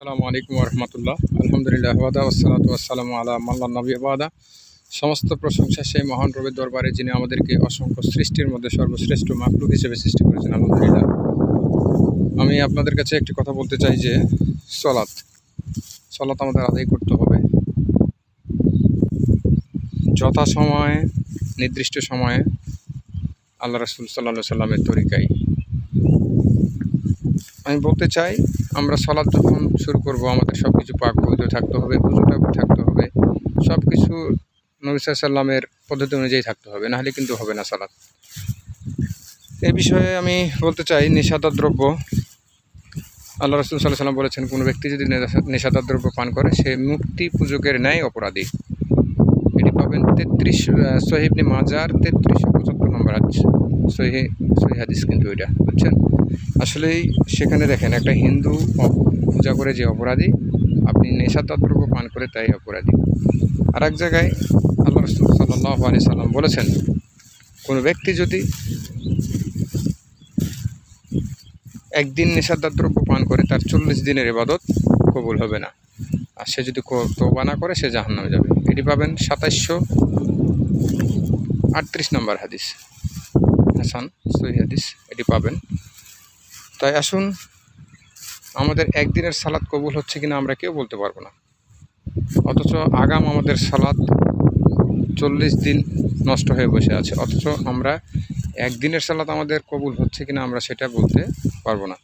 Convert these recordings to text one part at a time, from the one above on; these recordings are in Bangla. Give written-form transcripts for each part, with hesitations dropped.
আসসালামু আলাইকুম রহমতুল্লাহ। আলহামদুলিল্লাহ ওয়াদা ওয়াসসালাতু ওয়াসসালামু আলা মাল্লা নবী ওয়াদা। সমস্ত প্রশংসা সেই মহান রবের দরবারে, যিনি আমাদেরকে অসংখ্য সৃষ্টির মধ্যে সর্বশ্রেষ্ঠ মাখলুক হিসেবে সৃষ্টি করেছেন। আলহামদুলিল্লাহ। আমি আপনাদের কাছে একটি কথা বলতে চাই যে সলাত সলাত আমাদের আদায় করতে হবে যথাসময়ে, নির্দিষ্ট সময়ে, আল্লাহ রাসূল সাল্লাল্লাহু আলাইহি সাল্লামের তরিকায়। আমি বলতে চাই, আমরা সলাৎ যখন শুরু করব, আমাদের সব কিছু পাক পবিত্র থাকতে হবে, পুজোটা থাকতে হবে, সব কিছু নবী সাল্লাল্লাহু আলাইহি সাল্লামের পদ্ধতি অনুযায়ী থাকতে হবে, নাহলে কিন্তু হবে না সালাত। এই বিষয়ে আমি বলতে চাই, নেশাদার দ্রব্য, আল্লাহ রাসূল সাল্লাল্লাহু আলাইহি সাল্লাম বলেছেন, কোনো ব্যক্তি যদি নেশাদার দ্রব্য পান করে, সে মূর্তি পূজকের ন্যায় অপরাধী। এটি পাবেন সহিহ ইবনে মাজার 3375 নম্বর হাদিস। সহিহ হাদিস কিন্তু এটা, বুঝছেন? আসলেই সেখানে দেখেন, একটা হিন্দু পূজা করে যে অপরাধী, আপনি নেশাদার দ্রব্য পান করে তাই অপরাধী। আর এক জায়গায় আল্লাহ রাসূল সাল্লাল্লাহু আলাইহি সাল্লাম বলেছেন, কোনো ব্যক্তি যদি একদিন নেশাদার দ্রব্য পান করে, তার 40 দিনের ইবাদত কবুল হবে না। আর সে যদি তওবা না করে, সে জাহান্নামে যাবে। এটি পাবেন 2738 নম্বর হাদিস, হাসান সহিহ হাদিস, এটি পাবেন। তাই আসুন, আমাদের একদিনের সালাত কবুল হচ্ছে কিনা আমরা কেউ বলতে পারবো না, অথচ আগাম আমাদের সালাত 40 দিন নষ্ট হয়ে বসে আছে, অথচ আমরা একদিনের সালাত আমাদের কবুল হচ্ছে কিনা আমরা সেটা বলতে পারবো না।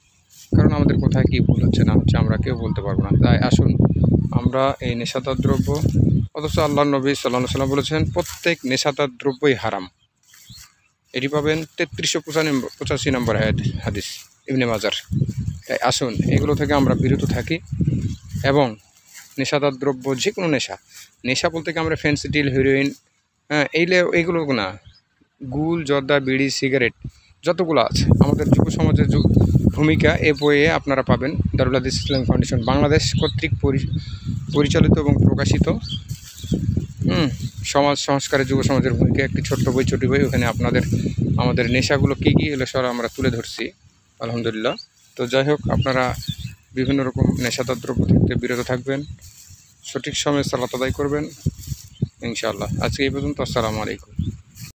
কারণ আমাদের কোথায় কী ভুল হচ্ছে না হচ্ছে আমরা কেউ বলতে পারবো না। তাই আসুন, আমরা এই নেশাদার দ্রব্য, অথচ আল্লাহ নবী সাল্লাল্লাহু আলাইহি সাল্লাম বলেছেন, প্রত্যেক নেশাদার দ্রব্যই হারাম। এটি পাবেন 3385 নম্বর হাদিস, ইবনে মাজার। তাই আসুন, এগুলো থেকে আমরা বিরত থাকি এবং নেশাদার দ্রব্য, যে কোনো নেশা বলতে কি আমরা ফেন্সিডিল, হিরোইন, এইগুলো না, গুল, জর্দা, বিড়ি, সিগারেট, যতগুলো আছে, আমাদের যুব সমাজের ভূমিকা এ বইয়ে আপনারা পাবেন। দারুল হাদিস ইসলামিক ফাউন্ডেশন বাংলাদেশ কর্তৃক পরিচালিত এবং প্রকাশিত সমাজ সংস্কারে যুব সমাজের ভূমিকা, একটি ছোট্ট বই, ছোটি বই। ওখানে আমাদের নেশাগুলো কী কী হলো সব আমরা তুলে ধরছি, আলহামদুলিল্লাহ। তো যাই হোক, আপনারা বিভিন্ন রকম নেশাদার দ্রব্য থেকে বিরত থাকবেন, সঠিক সময়ে সালাত আদায় করবেন, ইনশাআল্লাহ। আজকে এই পর্যন্ত। আসসালামু আলাইকুম।